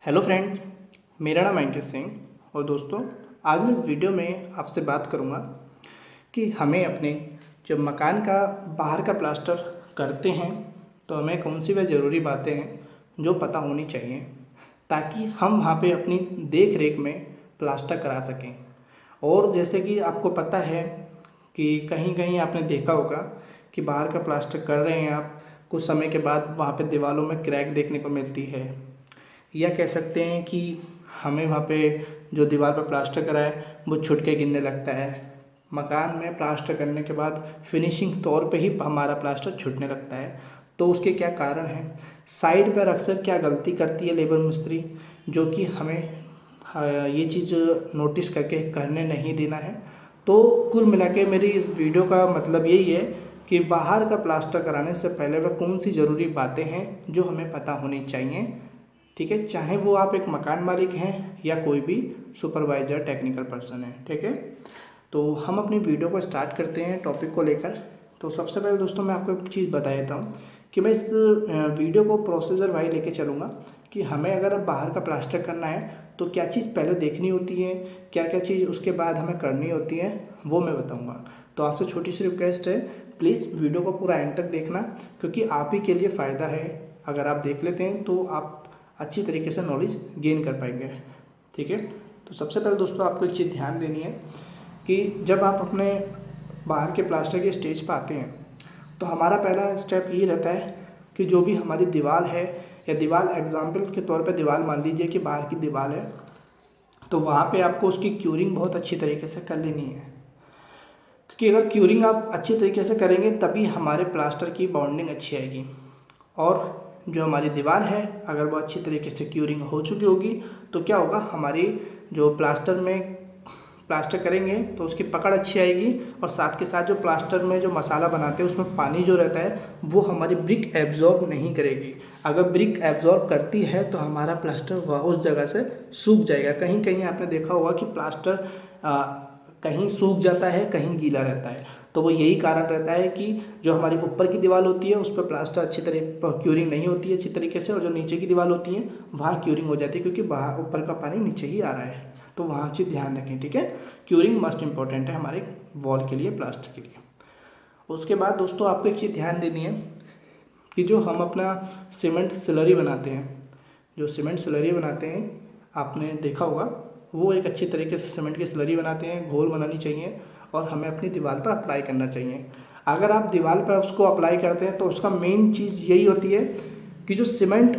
Hello friend, मेरा नाम अंकित सिंह और दोस्तों आज मैं इस वीडियो में आपसे बात करूंगा कि हमें अपने जब मकान का बाहर का प्लास्टर करते हैं तो हमें कौन सी वह ज़रूरी बातें हैं जो पता होनी चाहिए ताकि हम वहाँ पे अपनी देख रेख में प्लास्टर करा सकें। और जैसे कि आपको पता है कि कहीं कहीं आपने देखा होगा कि बाहर का प्लास्टर कर रहे हैं आप, कुछ समय के बाद वहाँ पे दीवारों में क्रैक देखने को मिलती है, या कह सकते हैं कि हमें वहाँ पे जो दीवार पर प्लास्टर करा है वो छुट के गिरने लगता है। मकान में प्लास्टर करने के बाद फिनिशिंग तौर पे ही हमारा प्लास्टर छूटने लगता है। तो उसके क्या कारण हैं, साइड पर अक्सर क्या गलती करती है लेबर मिस्त्री, जो कि हमें ये चीज़ नोटिस करके करने नहीं देना है। तो कुल मिला के मेरी इस वीडियो का मतलब यही है कि बाहर का प्लास्टर कराने से पहले वह कौन सी ज़रूरी बातें हैं जो हमें पता होनी चाहिए। ठीक है, चाहे वो आप एक मकान मालिक हैं या कोई भी सुपरवाइज़र टेक्निकल पर्सन है। ठीक है, तो हम अपनी वीडियो को स्टार्ट करते हैं टॉपिक को लेकर। तो सबसे पहले दोस्तों मैं आपको एक चीज़ बता देता हूँ कि मैं इस वीडियो को प्रोसीजर वाइज लेके चलूँगा कि हमें अगर अब बाहर का प्लास्टर करना है तो क्या चीज़ पहले देखनी होती है, क्या क्या चीज़ उसके बाद हमें करनी होती है, वो मैं बताऊँगा। तो आपसे छोटी सी रिक्वेस्ट है, प्लीज़ वीडियो को पूरा एंड तक देखना, क्योंकि आप ही के लिए फ़ायदा है। अगर आप देख लेते हैं तो आप अच्छी तरीके से नॉलेज गेन कर पाएंगे। ठीक है, तो सबसे पहले दोस्तों आपको एक चीज़ ध्यान देनी है कि जब आप अपने बाहर के प्लास्टर के स्टेज पर आते हैं तो हमारा पहला स्टेप ये रहता है कि जो भी हमारी दीवार है, या दीवार एग्जाम्पल के तौर पे दीवार मान लीजिए कि बाहर की दीवार है, तो वहाँ पे आपको उसकी क्यूरिंग बहुत अच्छी तरीके से कर लेनी है। क्योंकि अगर क्यूरिंग आप अच्छी तरीके से करेंगे तभी हमारे प्लास्टर की बाउंडिंग अच्छी आएगी। और जो हमारी दीवार है अगर वो अच्छी तरीके से क्यूरिंग हो चुकी होगी तो क्या होगा, हमारी जो प्लास्टर करेंगे तो उसकी पकड़ अच्छी आएगी। और साथ के साथ जो प्लास्टर में जो मसाला बनाते हैं उसमें पानी जो रहता है वो हमारी ब्रिक एब्जॉर्ब नहीं करेगी। अगर ब्रिक एब्जॉर्ब करती है तो हमारा प्लास्टर उस जगह से सूख जाएगा। कहीं कहीं आपने देखा होगा कि प्लास्टर कहीं सूख जाता है, कहीं गीला रहता है। तो वो यही कारण रहता है कि जो हमारी ऊपर की दीवार होती है उस पर प्लास्टर अच्छी तरह क्यूरिंग नहीं होती है अच्छी तरीके से, और जो नीचे की दीवार होती है वहाँ क्यूरिंग हो जाती है, क्योंकि बाहर ऊपर का पानी नीचे ही आ रहा है। तो वहाँ चीज़ ध्यान रखें। ठीक है, क्यूरिंग मस्ट इम्पॉर्टेंट है हमारे वॉल के लिए, प्लास्टर के लिए। उसके बाद दोस्तों आपको एक चीज़ ध्यान देनी है कि जो हम अपना सीमेंट स्लरी बनाते हैं, जो सीमेंट स्लरी बनाते हैं आपने देखा होगा, वो एक अच्छी तरीके से सीमेंट की स्लरी बनाते हैं, घोल बनानी चाहिए और हमें अपनी दीवार पर अप्लाई करना चाहिए। अगर आप दीवार पर उसको अप्लाई करते हैं तो उसका मेन चीज़ यही होती है कि जो सीमेंट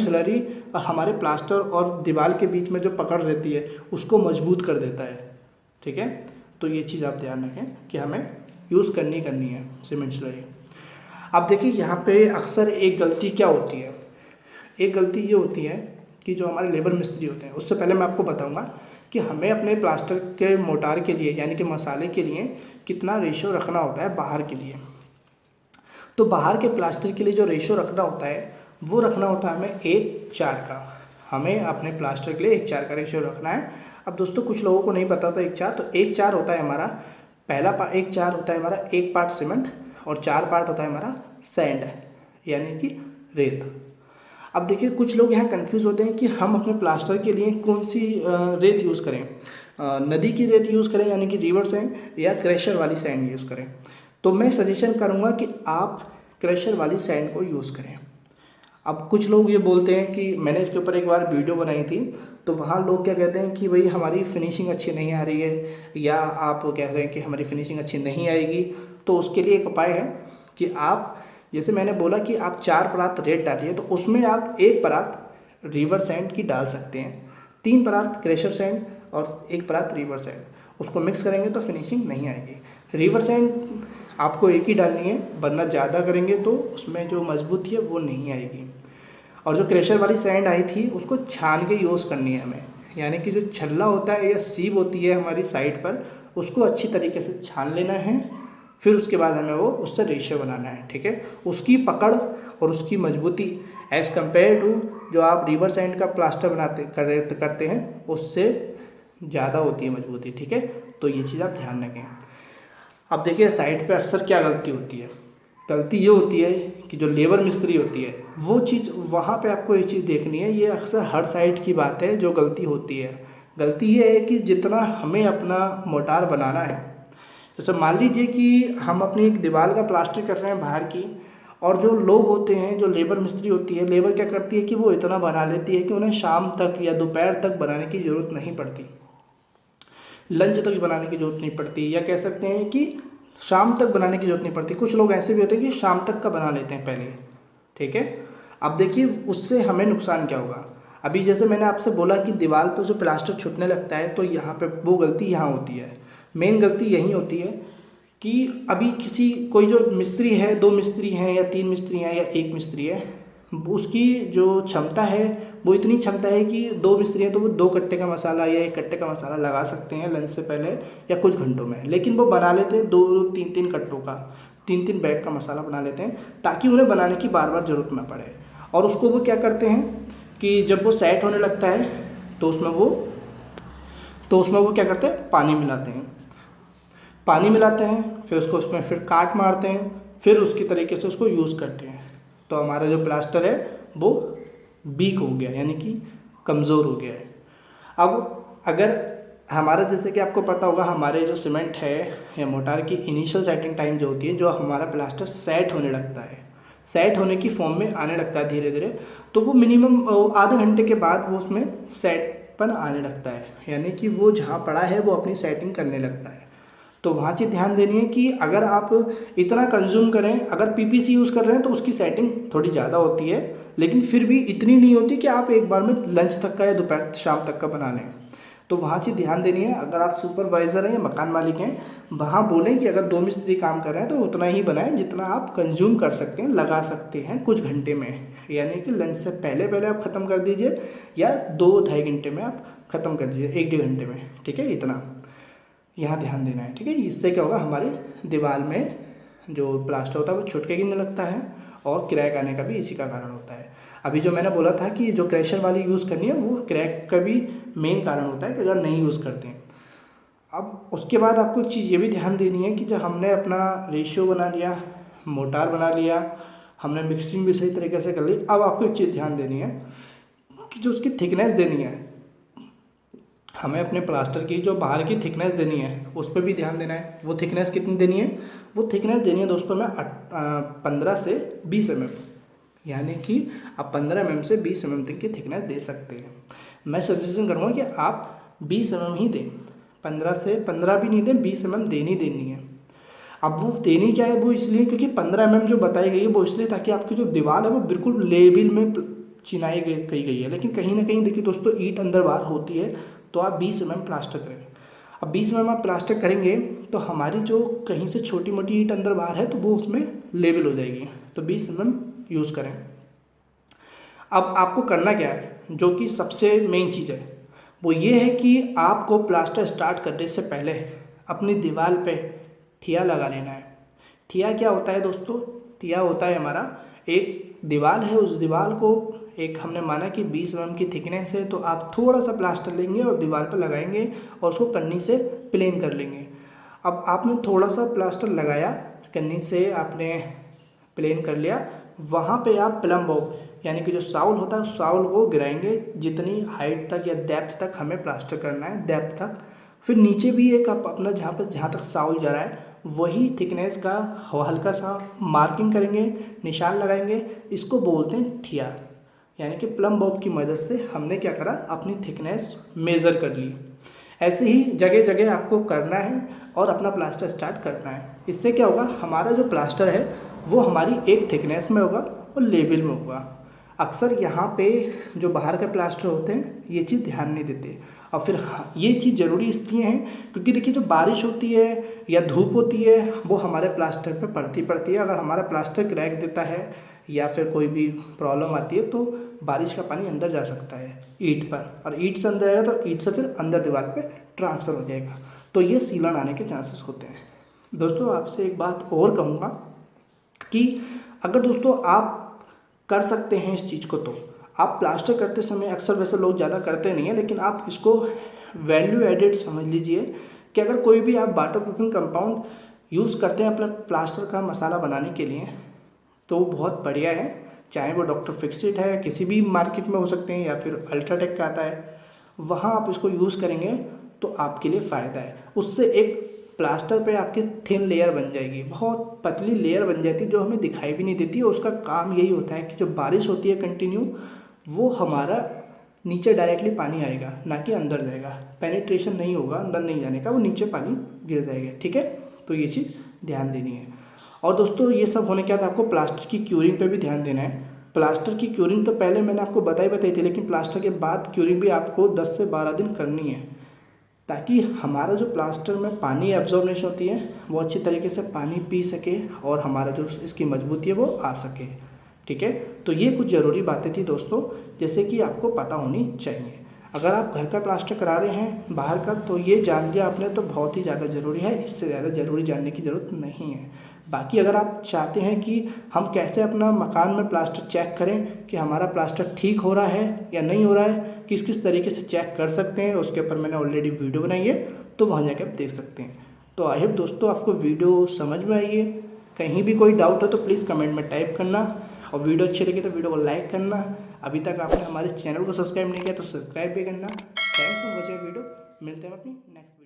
स्लरी हमारे प्लास्टर और दीवार के बीच में जो पकड़ रहती है उसको मजबूत कर देता है। ठीक है, तो ये चीज़ आप ध्यान रखें कि हमें यूज़ करनी है सीमेंट स्लरी। अब देखिए यहाँ पे अक्सर एक गलती क्या होती है, एक गलती ये होती है कि जो हमारे लेबर मिस्त्री होते हैं, उससे पहले मैं आपको बताऊँगा कि हमें अपने प्लास्टर के मोटार के लिए यानी कि मसाले के लिए कितना रेशो रखना होता है बाहर के लिए। तो बाहर के प्लास्टर के लिए जो रेशो रखना होता है वो रखना होता है हमें 1:4 का। हमें अपने प्लास्टर के लिए 1:4 का रेशो रखना है। अब दोस्तों कुछ लोगों को नहीं पता था 1:4, तो 1:4 होता है हमारा 1:4 होता है हमारा 1 पार्ट सीमेंट और 4 पार्ट होता है हमारा सैंड यानी कि रेत। अब देखिए कुछ लोग यहाँ कंफ्यूज होते हैं कि हम अपने प्लास्टर के लिए कौन सी रेत यूज़ करें, नदी की रेत यूज़ करें यानी कि रिवर सैंड, या क्रैशर वाली सैंड यूज़ करें। तो मैं सजेशन करूँगा कि आप क्रैशर वाली सैंड को यूज़ करें। अब कुछ लोग ये बोलते हैं कि मैंने इसके ऊपर एक बार वीडियो बनाई थी, तो वहाँ लोग क्या कहते हैं कि भाई हमारी फिनिशिंग अच्छी नहीं आ रही है, या आप कह रहे हैं कि हमारी फिनिशिंग अच्छी नहीं आएगी। तो उसके लिए एक उपाय है कि आप, जैसे मैंने बोला कि आप 4 परात रेत डालिए, तो उसमें आप 1 परात रिवर सैंड की डाल सकते हैं, 3 परात क्रैशर सैंड और 1 परात रिवर सैंड। उसको मिक्स करेंगे तो फिनिशिंग नहीं आएगी। रिवर सैंड आपको एक ही डालनी है, वरना ज़्यादा करेंगे तो उसमें जो मजबूती है वो नहीं आएगी। और जो क्रैशर वाली सैंड आई थी उसको छान के यूज़ करनी है हमें, यानी कि जो छल्ला होता है या सीब होती है हमारी साइड पर, उसको अच्छी तरीके से छान लेना है। फिर उसके बाद हमें वो उससे रेशो बनाना है। ठीक है, उसकी पकड़ और उसकी मजबूती एज़ कम्पेयर टू जो आप रिवर सैंड का प्लास्टर करते हैं उससे ज़्यादा होती है मजबूती। ठीक है, तो ये चीज़ आप ध्यान रखें। अब देखिए साइड पे अक्सर क्या गलती होती है, गलती ये होती है कि जो लेबर मिस्त्री होती है वो चीज़ वहाँ पे आपको ये चीज़ देखनी है। ये अक्सर हर साइड की बात है जो गलती होती है। गलती ये है कि जितना हमें अपना मोटार बनाना है, जैसे मान लीजिए कि हम अपनी एक दीवार का प्लास्टर कर रहे हैं बाहर की, और जो लोग होते हैं, जो लेबर मिस्त्री होती है, लेबर क्या करती है कि वो इतना बना लेती है कि उन्हें शाम तक या दोपहर तक बनाने की ज़रूरत नहीं पड़ती, लंच तक बनाने की ज़रूरत नहीं पड़ती, या कह सकते हैं कि शाम तक बनाने की ज़रूरत नहीं पड़ती। कुछ लोग ऐसे भी होते हैं कि शाम तक का बना लेते हैं पहले, ठीक है। अब देखिए उससे हमें नुकसान क्या होगा। अभी जैसे मैंने आपसे बोला कि दीवार पर जो प्लास्टर छूटने लगता है, तो यहाँ पे वो गलती यहाँ होती है। मेन गलती यही होती है कि अभी कोई जो मिस्त्री है, 2 मिस्त्री हैं या 3 मिस्त्री हैं या 1 मिस्त्री है, उसकी जो क्षमता है वो इतनी क्षमता है कि 2 मिस्त्री हैं तो वो 2 कट्टे का मसाला या 1 कट्टे का मसाला लगा सकते हैं लंच से पहले या कुछ घंटों में। लेकिन वो बना लेते हैं 2-3 कट्टों का, 3 बैग का मसाला बना लेते हैं, ताकि उन्हें बनाने की बार बार ज़रूरत ना पड़े। और उसको वो क्या करते हैं कि जब वो सेट होने लगता है तो उसमें वो क्या करते हैं, पानी मिलाते हैं, फिर उसको उसमें फिर काट मारते हैं, फिर उसकी तरीके से उसको यूज़ करते हैं। तो हमारा जो प्लास्टर है वो वीक हो गया, यानी कि कमज़ोर हो गया है। अब अगर हमारा, जैसे कि आपको पता होगा, हमारे जो सीमेंट है या मोटार की इनिशियल सेटिंग टाइम जो होती है, जो हमारा प्लास्टर सेट होने लगता है, सेट होने की फॉर्म में आने लगता है धीरे धीरे, तो वो मिनिमम आधे घंटे के बाद वो उसमें सेटपन आने लगता है, यानी कि वो जहाँ पड़ा है वो अपनी सेटिंग करने लगता है। तो वहाँ चीज़ ध्यान देनी है कि अगर आप इतना कंज्यूम करें, अगर पीपीसी यूज़ कर रहे हैं तो उसकी सेटिंग थोड़ी ज़्यादा होती है, लेकिन फिर भी इतनी नहीं होती कि आप एक बार में लंच तक का या दोपहर शाम तक का बना लें। तो वहाँ चीज़ ध्यान देनी है। अगर आप सुपरवाइज़र हैं या मकान मालिक हैं, वहाँ बोलें कि अगर 2 मिस्त्री काम कर रहे हैं तो उतना ही बनाएं जितना आप कंज्यूम कर सकते हैं, लगा सकते हैं कुछ घंटे में, यानी कि लंच से पहले आप ख़त्म कर दीजिए या 2-2.5 घंटे में आप ख़त्म कर दीजिए, 1-1.5 घंटे में, ठीक है। इतना यहाँ ध्यान देना है, ठीक है। इससे क्या होगा, हमारी दीवार में जो प्लास्टर होता है वो छुट के गिरने लगता है, और क्रैक आने का भी इसी का कारण होता है। अभी जो मैंने बोला था कि जो क्रैशर वाली यूज़ करनी है, वो क्रैक का भी मेन कारण होता है कि अगर नहीं यूज़ करते हैं। अब उसके बाद आपको एक चीज़ ये भी ध्यान देनी है कि जब हमने अपना रेशियो बना लिया, मोटार बना लिया, हमने मिक्सिंग भी सही तरीके से कर ली, अब आपको एक चीज़ ध्यान देनी है कि जो उसकी थिकनेस देनी है, हमें अपने प्लास्टर की जो बाहर की थिकनेस देनी है उस पर भी ध्यान देना है। वो थिकनेस कितनी देनी है, वो थिकनेस देनी है दोस्तों में 15 से 20 mm, यानी कि आप 15 mm से 20 mm तक की थिकनेस दे सकते हैं। मैं सजेशन करूँगा कि आप 20 mm ही दें, 15 भी नहीं दें, 20 mm देनी है। अब वो देनी क्या है, वो इसलिए क्योंकि 15 mm जो बताई गई है वो इसलिए ताकि आपकी जो दीवार है वो बिल्कुल लेवल में चिनाई गई है। लेकिन कहीं ना कहीं देखिए दोस्तों, ईंट अंदर बाहर होती है, तो आप 20 mm प्लास्टर करें। अब 20 mm आप प्लास्टर करेंगे तो हमारी जो कहीं से छोटी मोटी ईंट अंदर बाहर है तो वो उसमें लेवल हो जाएगी, तो 20 mm यूज़ करें। अब आपको करना क्या है, जो कि सबसे मेन चीज़ है, वो ये है कि आपको प्लास्टर स्टार्ट करने से पहले अपनी दीवार पे ठिया लगा लेना है। ठिया क्या होता है दोस्तों, ठिया होता है हमारा एक दीवार है, उस दीवार को एक हमने माना कि 20 mm की थिकनेस है, तो आप थोड़ा सा प्लास्टर लेंगे और दीवार पर लगाएंगे और उसको कन्नी से प्लेन कर लेंगे। अब आपने थोड़ा सा प्लास्टर लगाया, कन्नी से आपने प्लेन कर लिया, वहाँ पे आप प्लम बॉब यानी कि जो साउल होता है, साउल को गिराएंगे जितनी हाइट तक या डेप्थ तक हमें प्लास्टर करना है, डेप्थ तक। फिर नीचे भी एक आप अपना जहाँ तक साउल जा रहा है वही थिकनेस का हल्का सा मार्किंग करेंगे, निशान लगाएंगे। इसको बोलते हैं ठिया, यानी कि प्लम बॉब की मदद से हमने क्या करा, अपनी थिकनेस मेज़र कर ली। ऐसे ही जगह जगह आपको करना है और अपना प्लास्टर स्टार्ट करना है। इससे क्या होगा, हमारा जो प्लास्टर है वो हमारी एक थिकनेस में होगा और लेवल में होगा। अक्सर यहाँ पे जो बाहर के प्लास्टर होते हैं ये चीज़ ध्यान नहीं देते। और फिर ये चीज़ ज़रूरी इसलिए है क्योंकि देखिए जो बारिश होती है या धूप होती है वो हमारे प्लास्टर पे पड़ती है। अगर हमारा प्लास्टर क्रैक देता है या फिर कोई भी प्रॉब्लम आती है तो बारिश का पानी अंदर जा सकता है ईंट पर, और ईंट से अंदर आएगा तो ईंट से फिर अंदर दीवार पे ट्रांसफ़र हो जाएगा, तो ये सीलन आने के चांसेस होते हैं। दोस्तों आपसे एक बात और कहूँगा कि अगर दोस्तों आप कर सकते हैं इस चीज़ को, तो आप प्लास्टर करते समय, अक्सर वैसे लोग ज़्यादा करते नहीं हैं, लेकिन आप इसको वैल्यू एडेड समझ लीजिए कि अगर कोई भी आप वाटर प्रूफिंग कंपाउंड यूज़ करते हैं अपने प्लास्टर का मसाला बनाने के लिए, तो वो बहुत बढ़िया है। चाहे वो डॉक्टर फिक्सिट है, किसी भी मार्केट में हो सकते हैं, या फिर अल्ट्राटेक का आता है, वहाँ आप इसको यूज़ करेंगे तो आपके लिए फ़ायदा है। उससे एक प्लास्टर पे आपकी थिन लेयर बन जाएगी, बहुत पतली लेयर बन जाती है जो हमें दिखाई भी नहीं देती। और उसका काम यही होता है कि जो बारिश होती है कंटिन्यू, वो हमारा नीचे डायरेक्टली पानी आएगा, ना कि अंदर जाएगा। पेनिट्रेशन नहीं होगा, अंदर नहीं जाने का, वो नीचे पानी गिर जाएगा। ठीक है, तो ये चीज़ ध्यान देनी है। और दोस्तों ये सब होने के बाद आपको प्लास्टर की क्यूरिंग पे भी ध्यान देना है। प्लास्टर की क्यूरिंग तो पहले मैंने आपको बताई थी, लेकिन प्लास्टर के बाद क्यूरिंग भी आपको 10 से 12 दिन करनी है, ताकि हमारा जो प्लास्टर में पानी एब्जॉर्बेशन होती है वो अच्छी तरीके से पानी पी सके और हमारा जो इसकी मजबूती है वो आ सके। ठीक है, तो ये कुछ ज़रूरी बातें थी दोस्तों, जैसे कि आपको पता होनी चाहिए। अगर आप घर का प्लास्टर करा रहे हैं बाहर का, तो ये जान लिया आपने तो बहुत ही ज़्यादा ज़रूरी है, इससे ज़्यादा ज़रूरी जानने की ज़रूरत नहीं है। बाकी अगर आप चाहते हैं कि हम कैसे अपना मकान में प्लास्टर चेक करें कि हमारा प्लास्टर ठीक हो रहा है या नहीं हो रहा है, किस किस तरीके से चेक कर सकते हैं, उसके ऊपर मैंने ऑलरेडी वीडियो बनाई है, तो वहाँ जाकर आप देख सकते हैं। तो आई होप दोस्तों आपको वीडियो समझ में आई है। कहीं भी कोई डाउट हो तो प्लीज़ कमेंट में टाइप करना, और वीडियो अच्छी लगी तो वीडियो को लाइक करना। अभी तक आपने हमारे चैनल को सब्सक्राइब नहीं किया तो सब्सक्राइब भी करना। Thanks for watching video. मिलते हैं अपनी नेक्स्ट